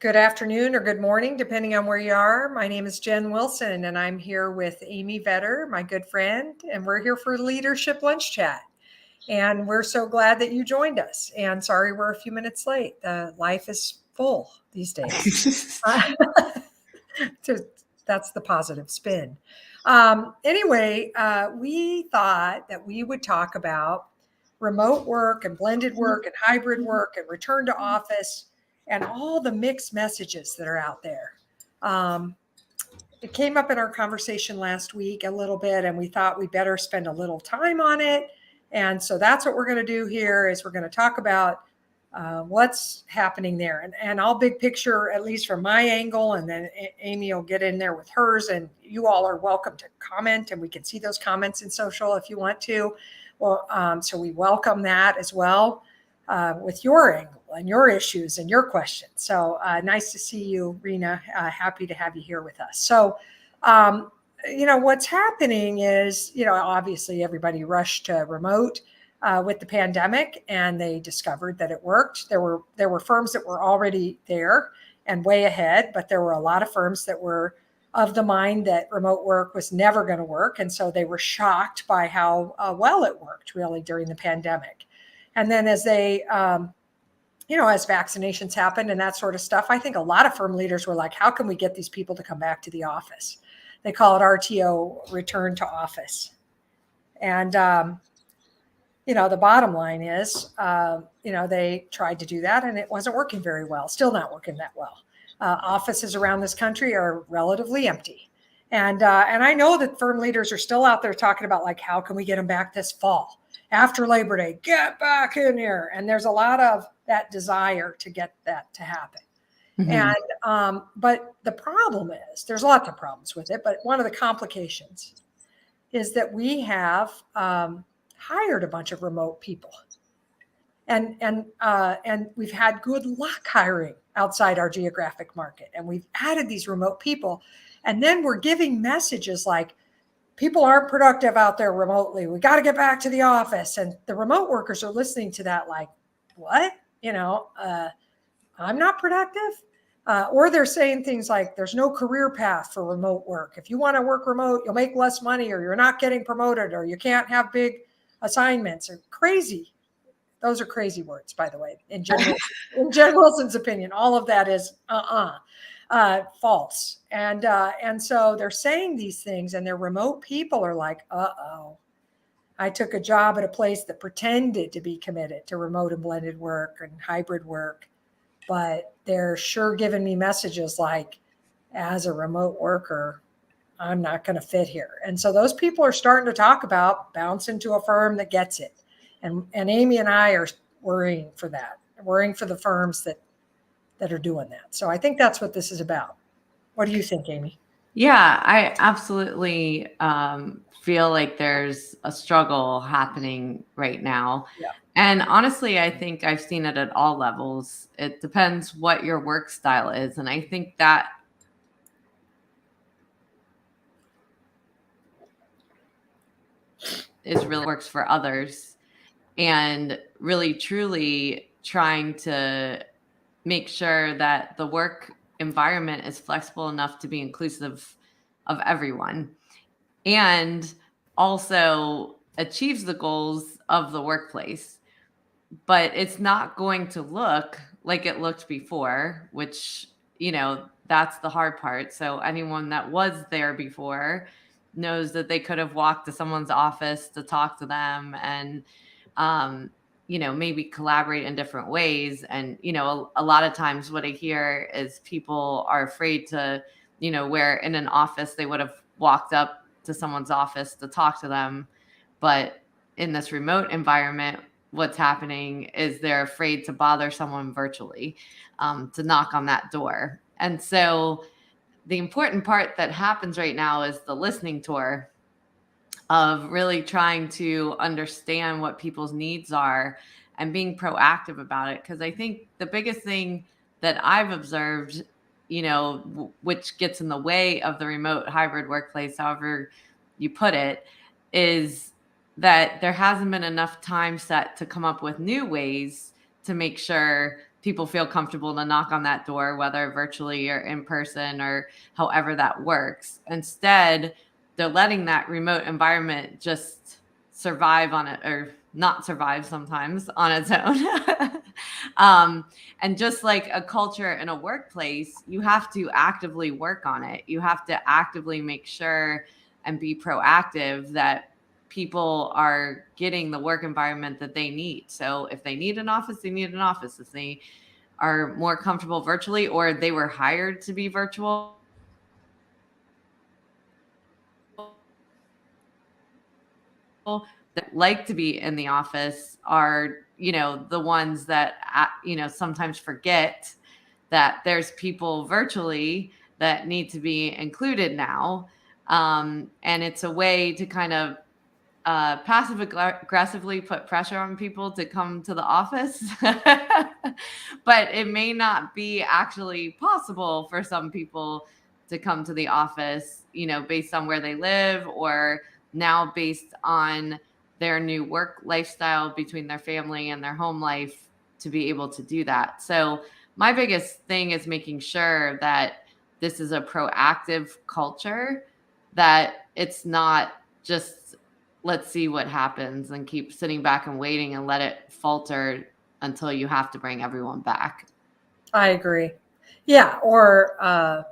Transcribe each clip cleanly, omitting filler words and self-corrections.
Good afternoon or good morning, depending on where you are. My name is Jen Wilson, and I'm here with Amy Vetter, my good friend, and we're here for Leadership Lunch Chat. And we're so glad that you joined us. And sorry we're a few minutes late. Life is full these days. That's the positive spin. Anyway, we thought that we would talk about remote work and blended work and hybrid work and return to office and all the mixed messages that are out there. It came up in our conversation last week a little bit, and we thought we better spend a little time on it. And so that's what we're going to do here is we're going to talk about what's happening there. And I'll big picture, at least from my angle, and then Amy will get in there with hers. And you all are welcome to comment, and we can see those comments in social if you want to. Well, so we welcome that as well with your angle and your issues and your questions. So nice to see you, Rena. Happy to have you here with us. So, what's happening is, obviously everybody rushed to remote with the pandemic, and they discovered that it worked. There were firms that were already there and way ahead, but there were a lot of firms that were of the mind that remote work was never going to work. And so they were shocked by how well it worked really during the pandemic. And then as they, as vaccinations happened and that sort of stuff, I think a lot of firm leaders were like, how can we get these people to come back to the office? They call it RTO, return to office. And, the bottom line is, they tried to do that and it wasn't working very well, still not working that well. Offices around this country are relatively empty. And I know that firm leaders are still out there talking about like, how can we get them back this fall? After Labor Day, get back in here. And there's a lot of that desire to get that to happen. Mm-hmm. And, but the problem is, there's lots of problems with it, but one of the complications is that we have hired a bunch of remote people. And we've had good luck hiring outside our geographic market. And we've added these remote people. And then we're giving messages like, people aren't productive out there remotely. We got to get back to the office. And the remote workers are listening to that like, what? I'm not productive. Or they're saying things like, there's no career path for remote work. If you want to work remote, you'll make less money, or you're not getting promoted, or you can't have big assignments. Or crazy. Those are crazy words, by the way, in Jen Wilson's opinion. All of that is false. And so they're saying these things, and their remote people are like, I took a job at a place that pretended to be committed to remote and blended work and hybrid work, but they're sure giving me messages like, as a remote worker, I'm not going to fit here. And so those people are starting to talk about bouncing to a firm that gets it. And Amy and I are worrying for that, worrying for the firms that are doing that. So I think that's what this is about. What do you think, Amy? Yeah, I absolutely feel like there's a struggle happening right now. Yeah. And honestly, I think I've seen it at all levels. It depends what your work style is. And I think that is really works for others. And really, truly trying to make sure that the work environment is flexible enough to be inclusive of everyone and also achieves the goals of the workplace. But it's not going to look like it looked before, which, that's the hard part. So anyone that was there before knows that they could have walked to someone's office to talk to them and, maybe collaborate in different ways. And, a lot of times what I hear is people are afraid to, where in an office, they would have walked up to someone's office to talk to them. But in this remote environment, what's happening is they're afraid to bother someone virtually, to knock on that door. And so the important part that happens right now is the listening tour of really trying to understand what people's needs are and being proactive about it. Because I think the biggest thing that I've observed, which gets in the way of the remote hybrid workplace, however you put it, is that there hasn't been enough time set to come up with new ways to make sure people feel comfortable to knock on that door, whether virtually or in person or however that works. Instead, they're letting that remote environment just survive on it, or not survive sometimes on its own. And just like a culture in a workplace, you have to actively work on it. You have to actively make sure and be proactive that people are getting the work environment that they need. So if they need an office, they need an office. If they are more comfortable virtually, or they were hired to be virtual, that like to be in the office are, the ones that, sometimes forget that there's people virtually that need to be included now. And it's a way to kind of passive aggressively put pressure on people to come to the office. But it may not be actually possible for some people to come to the office, based on where they live, or now based on their new work lifestyle between their family and their home life, to be able to do that. So my biggest thing is making sure that this is a proactive culture, that it's not just let's see what happens and keep sitting back and waiting and let it falter until you have to bring everyone back. I agree. Yeah. Or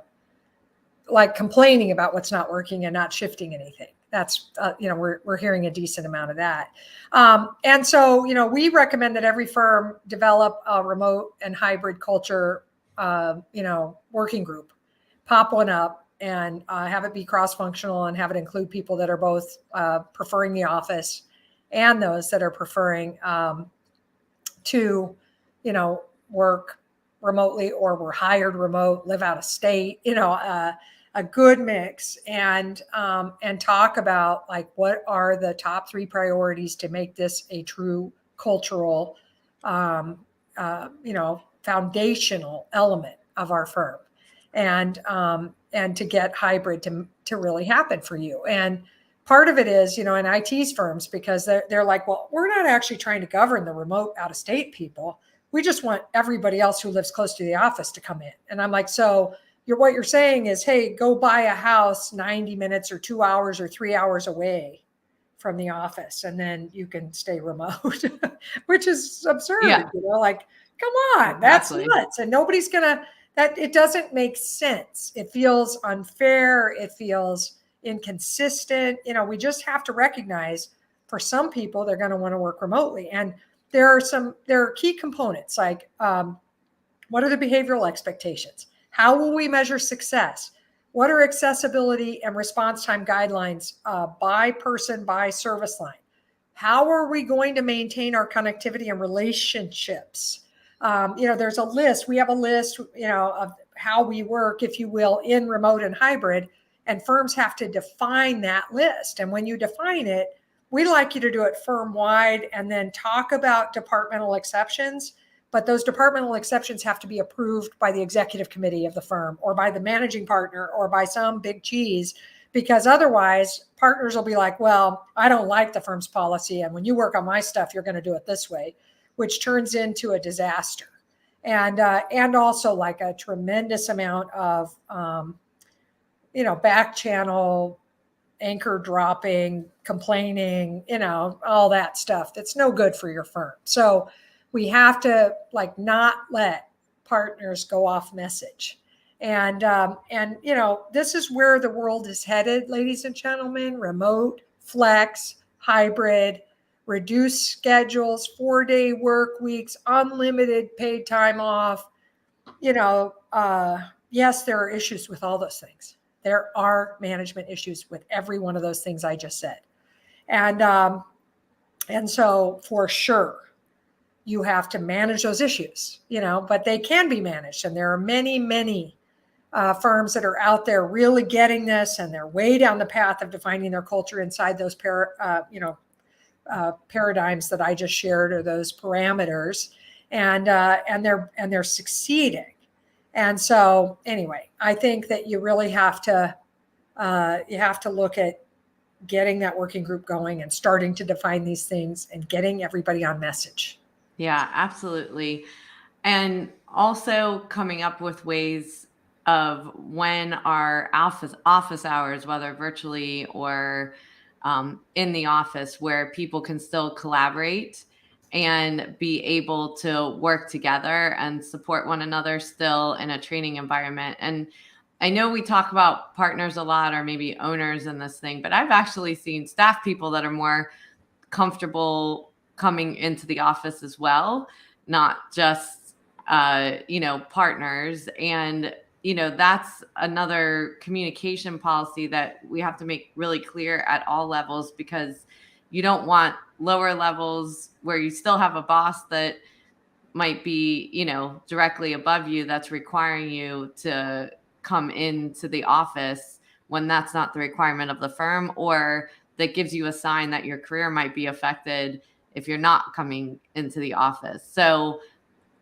like complaining about what's not working and not shifting anything. That's, we're hearing a decent amount of that. And so, we recommend that every firm develop a remote and hybrid culture, working group, pop one up, and have it be cross-functional and have it include people that are both preferring the office and those that are preferring to, work remotely or were hired remote, live out of state, a good mix, and talk about like what are the top 3 priorities to make this a true cultural, foundational element of our firm, and to get hybrid to really happen for you. And part of it is, in IT's firms, because they're like, well, we're not actually trying to govern the remote out of state people. We just want everybody else who lives close to the office to come in. And I'm like, so what you're saying is, hey, go buy a house 90 minutes or 2 hours or 3 hours away from the office, and then you can stay remote, which is absurd. Yeah. Like, come on, that's Exactly. nuts. And nobody's that it doesn't make sense. It feels unfair. It feels inconsistent. We just have to recognize, for some people, they're going to want to work remotely. And there are key components, like what are the behavioral expectations? How will we measure success? What are accessibility and response time guidelines by person, by service line? How are we going to maintain our connectivity and relationships? There's a list. We have a list, of how we work, if you will, in remote and hybrid, and firms have to define that list. And when you define it, we like you to do it firm-wide and then talk about departmental exceptions. But those departmental exceptions have to be approved by the executive committee of the firm, or by the managing partner, or by some big cheese, because otherwise partners will be like, well, I don't like the firm's policy, and when you work on my stuff, you're going to do it this way, which turns into a disaster. And also like a tremendous amount of, back channel, anchor dropping, complaining, all that stuff that's no good for your firm. So we have to not let partners go off message. And this is where the world is headed, ladies and gentlemen: remote, flex, hybrid, reduced schedules, 4-day work weeks, unlimited paid time off. Yes, there are issues with all those things. There are management issues with every one of those things I just said. And so for sure, you have to manage those issues, but they can be managed. And there are many, many firms that are out there really getting this, and they're way down the path of defining their culture inside those paradigms that I just shared, or those parameters, and they're succeeding. And so anyway, I think that you really have to look at getting that working group going and starting to define these things and getting everybody on message. Yeah, absolutely. And also coming up with ways of when our office hours, whether virtually or in the office, where people can still collaborate and be able to work together and support one another still in a training environment. And I know we talk about partners a lot, or maybe owners in this thing, but I've actually seen staff people that are more comfortable coming into the office as well, not just partners. And that's another communication policy that we have to make really clear at all levels, because you don't want lower levels where you still have a boss that might be directly above you, that's requiring you to come into the office when that's not the requirement of the firm, or that gives you a sign that your career might be affected if you're not coming into the office. So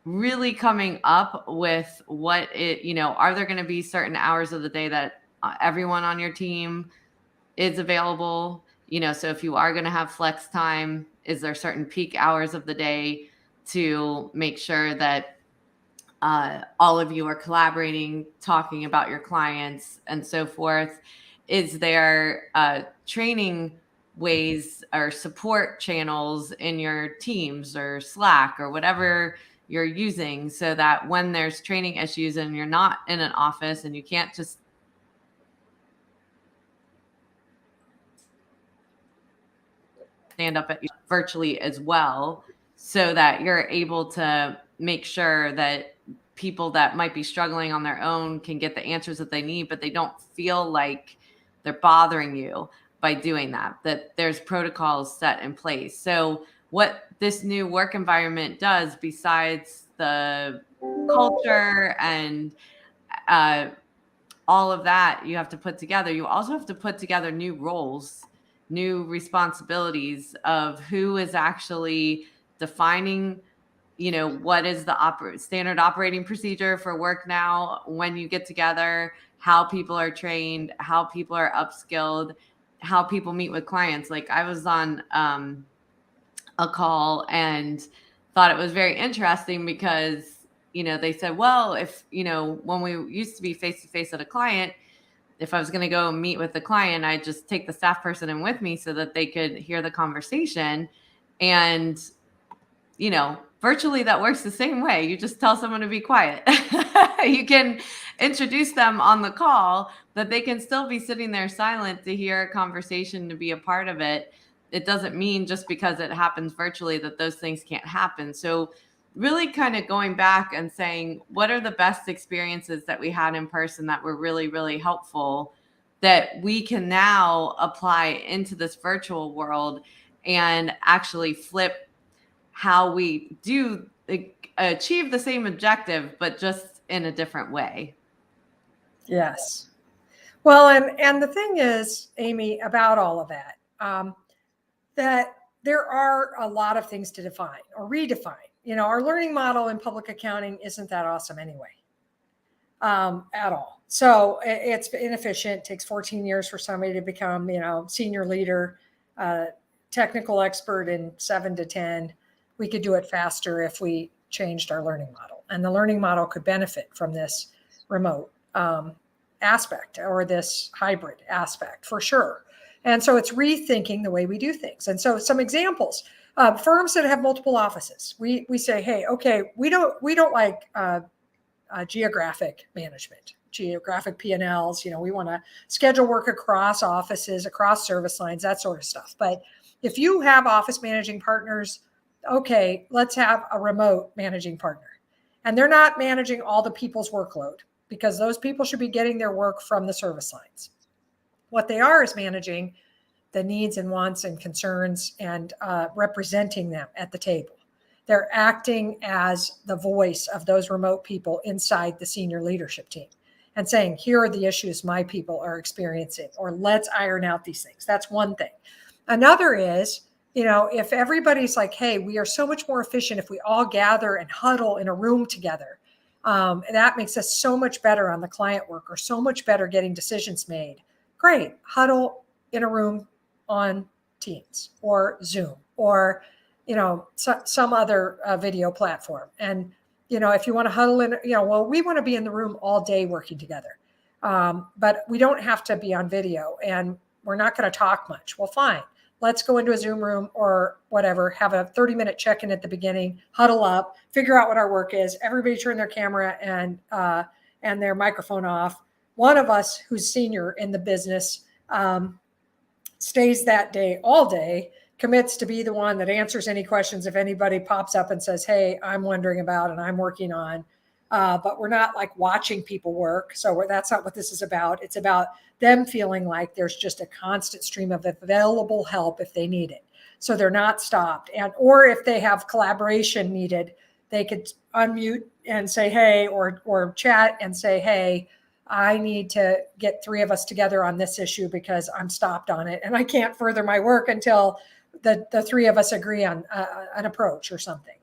really coming up with are there going to be certain hours of the day that everyone on your team is available? So if you are going to have flex time, is there certain peak hours of the day to make sure that all of you are collaborating, talking about your clients and so forth? Is there training ways or support channels in your Teams or Slack or whatever you're using, so that when there's training issues and you're not in an office and you can't just stand up at you virtually as well, so that you're able to make sure that people that might be struggling on their own can get the answers that they need, but they don't feel like they're bothering you by doing that there's protocols set in place. So what this new work environment does, besides the culture and all of that you have to put together, you also have to put together new roles, new responsibilities of who is actually defining what is the standard operating procedure for work now when you get together, how people are trained, how people are upskilled, how people meet with clients. Like, I was on a call and thought it was very interesting because they said, well, if when we used to be face to face at a client, if I was going to go meet with the client, I'd just take the staff person in with me so that they could hear the conversation. And virtually that works the same way. You just tell someone to be quiet. You can introduce them on the call, but they can still be sitting there silent to hear a conversation, to be a part of it. It doesn't mean just because it happens virtually that those things can't happen. So really kind of going back and saying, what are the best experiences that we had in person that were really, really helpful, that we can now apply into this virtual world and actually flip how we do achieve the same objective, but just in a different way. Yes. Well, and the thing is, Amy, about all of that, that there are a lot of things to define or redefine. Our learning model in public accounting isn't that awesome anyway, at all. So it's inefficient. It takes 14 years for somebody to become, senior leader, technical expert in 7 to 10. We could do it faster if we changed our learning model, and the learning model could benefit from this remote aspect or this hybrid aspect for sure. And so it's rethinking the way we do things. And so some examples, firms that have multiple offices, we say, hey, okay, we don't like geographic management, geographic P&Ls. We want to schedule work across offices, across service lines, that sort of stuff. But if you have office managing partners, okay, let's have a remote managing partner. And they're not managing all the people's workload, because those people should be getting their work from the service lines. What they are is managing the needs and wants and concerns and representing them at the table. They're acting as the voice of those remote people inside the senior leadership team and saying, here are the issues my people are experiencing, or let's iron out these things. That's one thing. Another is, if everybody's like, hey, we are so much more efficient if we all gather and huddle in a room together. That makes us so much better on the client work, or so much better getting decisions made. Great. Huddle in a room on Teams or Zoom or, some other video platform. And, if you want to huddle in, well, we want to be in the room all day working together. But we don't have to be on video, and we're not going to talk much. Well, fine. Let's go into a Zoom room or whatever, have a 30-minute check-in at the beginning, huddle up, figure out what our work is. Everybody turn their camera and their microphone off. One of us who's senior in the business stays that day all day, commits to be the one that answers any questions if anybody pops up and says, hey, I'm wondering about and I'm working on. But we're not like watching people work. So that's not what this is about. It's about them feeling like there's just a constant stream of available help if they need it. So they're not stopped. Or if they have collaboration needed, they could unmute and say, hey, or chat and say, hey, I need to get 3 of us together on this issue because I'm stopped on it and I can't further my work until the 3 of us agree on an approach or something.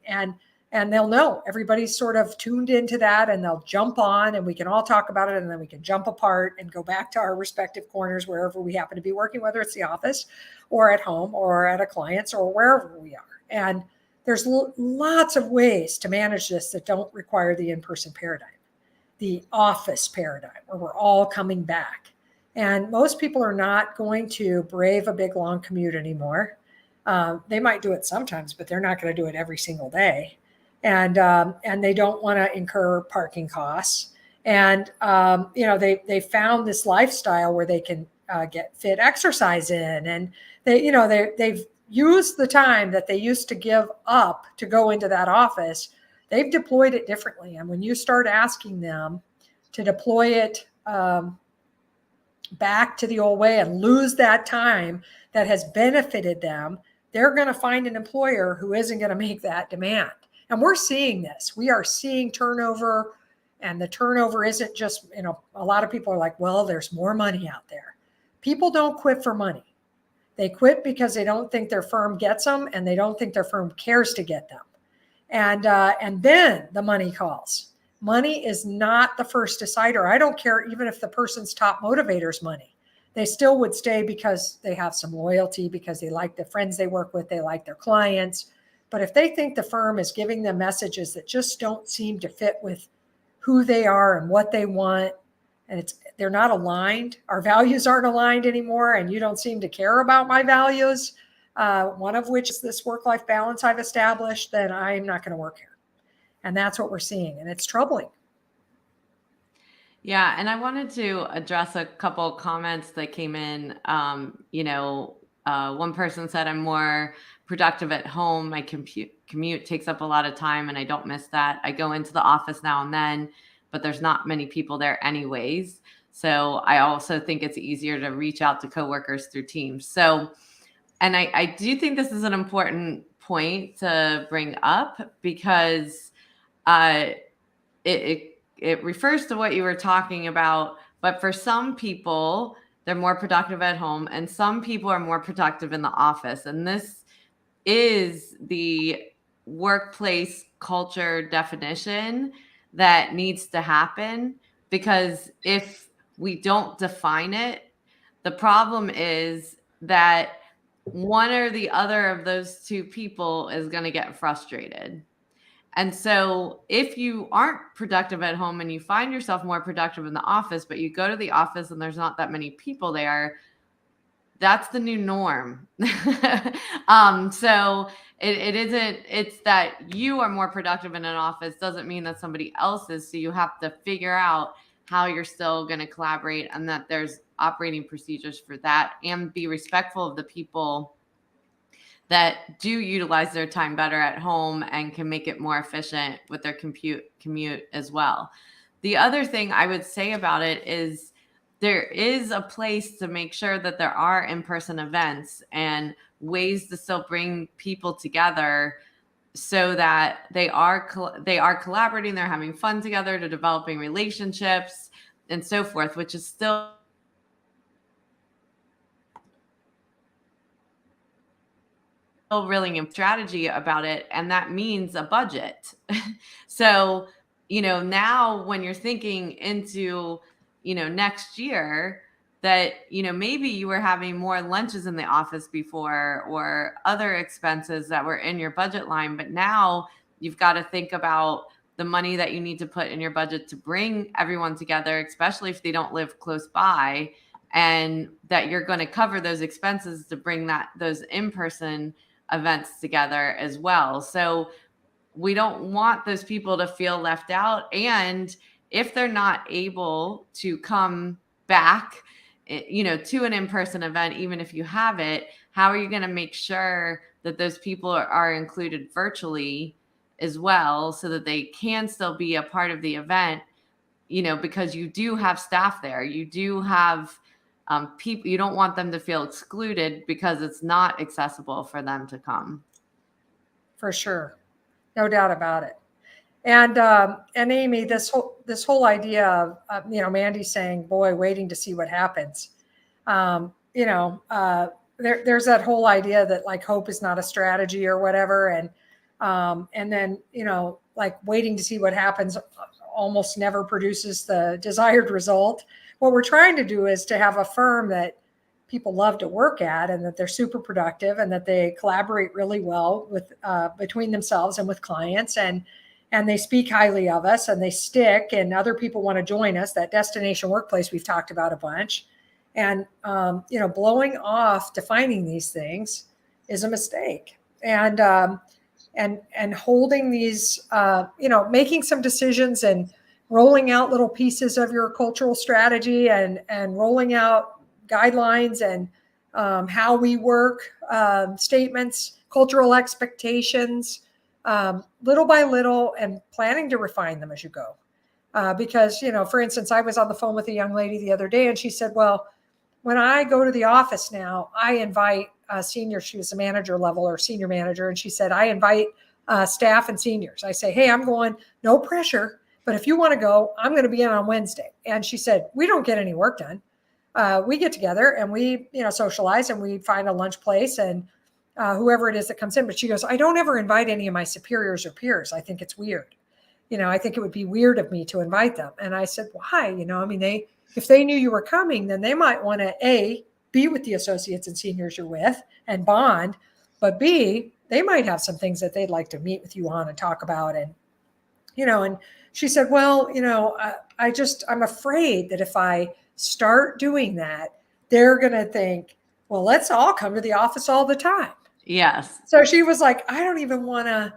And they'll know everybody's sort of tuned into that, and they'll jump on and we can all talk about it, and then we can jump apart and go back to our respective corners wherever we happen to be working, whether it's the office or at home or at a client's or wherever we are. And there's lots of ways to manage this that don't require the in-person paradigm, the office paradigm where we're all coming back. And most people are not going to brave a big, long commute anymore. They might do it sometimes, but they're not going to do it every single day. And they don't want to incur parking costs. And, they found this lifestyle where they can get fit exercise in, and they've used the time that they used to give up to go into that office. They've deployed it differently. And when you start asking them to deploy it back to the old way and lose that time that has benefited them, they're going to find an employer who isn't going to make that demand. And we're seeing this. We are seeing turnover, and the turnover isn't just, a lot of people are like, well, there's more money out there. People don't quit for money. They quit because they don't think their firm gets them, and they don't think their firm cares to get them. And then the money calls. Money is not the first decider. I don't care even if the person's top motivator is money. They still would stay because they have some loyalty, because they like the friends they work with, they like their clients. But if they think the firm is giving them messages that just don't seem to fit with who they are and what they want, and they're not aligned, our values aren't aligned anymore, and you don't seem to care about my values, one of which is this work-life balance I've established, then I'm not going to work here. And that's what we're seeing. And it's troubling. Yeah. And I wanted to address a couple comments that came in. One person said, I'm more productive at home. My commute takes up a lot of time and I don't miss that. I go into the office now and then, but there's not many people there anyways. So I also think it's easier to reach out to coworkers through Teams. So, and I do think this is an important point to bring up, because it refers to what you were talking about. But for some people, they're more productive at home, and some people are more productive in the office. And this is the workplace culture definition that needs to happen, because if we don't define it, the problem is that one or the other of those two people is going to get frustrated. And so if you aren't productive at home and you find yourself more productive in the office, but you go to the office and there's not that many people there, that's the new norm. So it's that you are more productive in an office doesn't mean that somebody else is. So you have to figure out how you're still going to collaborate, and that there's operating procedures for that, and be respectful of the people that do utilize their time better at home and can make it more efficient with their commute as well. The other thing I would say about it is there is a place to make sure that there are in-person events and ways to still bring people together, so that they are collaborating, they're having fun together, to developing relationships and so forth, which is still really a strategy about it. And that means a budget. So, now when you're thinking into, next year, that, maybe you were having more lunches in the office before, or other expenses that were in your budget line, but now you've got to think about the money that you need to put in your budget to bring everyone together, especially if they don't live close by, and that you're going to cover those expenses to bring those in-person events together as well. So we don't want those people to feel left out. And if they're not able to come back, to an in-person event, even if you have it, how are you going to make sure that those people are included virtually as well, so that they can still be a part of the event, because you do have staff there. You do have people. You don't want them to feel excluded because it's not accessible for them to come. For sure. No doubt about it. And Amy, this whole idea of Mandy saying, boy, waiting to see what happens. There's that whole idea that like hope is not a strategy or whatever. And then, like waiting to see what happens almost never produces the desired result. What we're trying to do is to have a firm that people love to work at, and that they're super productive, and that they collaborate really well with between themselves and with clients, and they speak highly of us, and they stick, and other people want to join us. That destination workplace we've talked about a bunch. And blowing off defining these things is a mistake. And holding these, making some decisions and rolling out little pieces of your cultural strategy, and rolling out guidelines and how we work, statements, cultural expectations, little by little, and planning to refine them as you go. Because, for instance, I was on the phone with a young lady the other day, and she said, well, when I go to the office now, I invite seniors. She was a manager level or senior manager. And she said, I invite staff and seniors. I say, hey, I'm going, no pressure, but if you want to go, I'm going to be in on Wednesday. And she said, we don't get any work done. We get together and we, socialize, and we find a lunch place, and whoever it is that comes in. But she goes, I don't ever invite any of my superiors or peers. I think it's weird. I think it would be weird of me to invite them. And I said, why? If they knew you were coming, then they might want to be with the associates and seniors you're with and bond, but B, they might have some things that they'd like to meet with you on and talk about. And, and she said, well, I'm afraid that if I start doing that, they're going to think, well, let's all come to the office all the time. Yes. So she was like, I don't even want to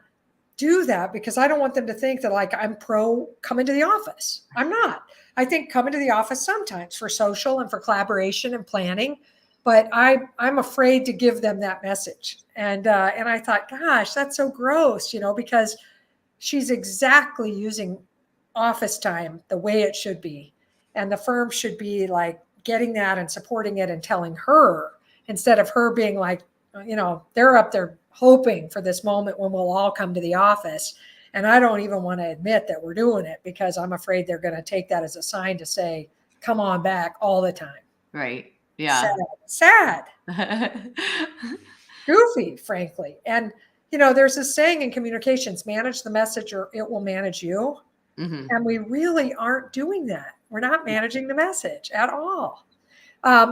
do that, because I don't want them to think that like I'm pro coming to the office. I'm not. I think coming to the office sometimes for social and for collaboration and planning, but I'm afraid to give them that message. And I thought, gosh, that's so gross, because she's exactly using office time the way it should be. And the firm should be like getting that and supporting it and telling her, instead of her being like, they're up there hoping for this moment when we'll all come to the office. And I don't even want to admit that we're doing it, because I'm afraid they're going to take that as a sign to say, come on back all the time. Right. Yeah. Sad. Goofy, frankly. And, there's this saying in communications, manage the message or it will manage you. Mm-hmm. And we really aren't doing that. We're not managing the message at all.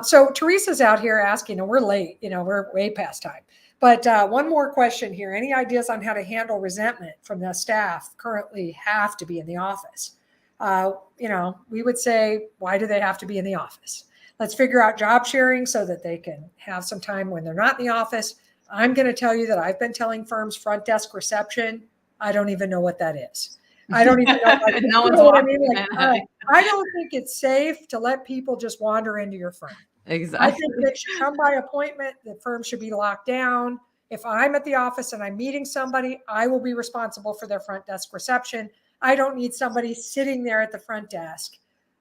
So Teresa's out here asking, and we're late, we're way past time. But one more question here. Any ideas on how to handle resentment from the staff currently have to be in the office? We would say, why do they have to be in the office? Let's figure out job sharing so that they can have some time when they're not in the office. I'm going to tell you that I've been telling firms front desk reception. I don't even know what that is. I don't even know. No one's walking. I don't think it's safe to let people just wander into your firm. Exactly. I think they should come by appointment. The firm should be locked down. If I'm at the office and I'm meeting somebody, I will be responsible for their front desk reception. I don't need somebody sitting there at the front desk.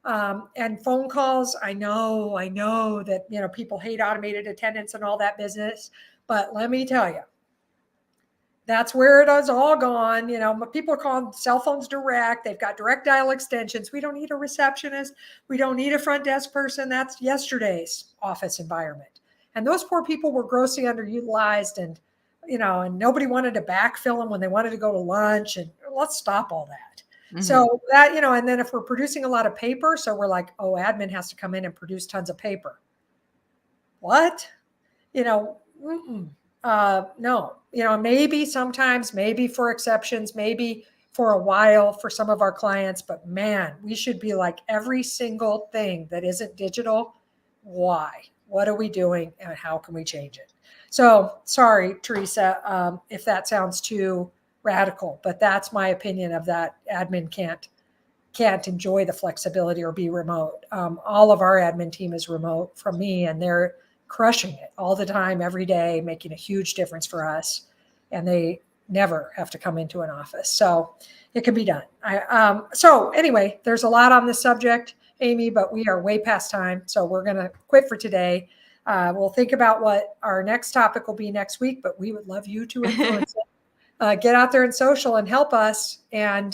And phone calls, I know that, people hate automated attendance and all that business. But let me tell you, that's where it has all gone. People are calling cell phones direct. They've got direct dial extensions. We don't need a receptionist. We don't need a front desk person. That's yesterday's office environment. And those poor people were grossly underutilized, and, and nobody wanted to backfill them when they wanted to go to lunch. And let's stop all that. Mm-hmm. So that, and then if we're producing a lot of paper, so we're like, oh, admin has to come in and produce tons of paper. What? No, maybe sometimes, maybe for exceptions, maybe for a while for some of our clients, but man, we should be like every single thing that isn't digital. Why? What are we doing and how can we change it? So sorry, Teresa, if that sounds too radical, but that's my opinion of that. Admin can't enjoy the flexibility or be remote. All of our admin team is remote from me, and they're crushing it all the time, every day, making a huge difference for us. And they never have to come into an office. So it can be done. So anyway, there's a lot on this subject, Amy, but we are way past time. So we're going to quit for today. We'll think about what our next topic will be next week, but we would love you to influence it. Get out there in social and help us and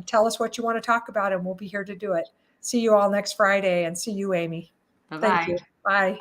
tell us what you want to talk about, and we'll be here to do it. See you all next Friday, and see you, Amy. Bye-bye. Thank you. Bye.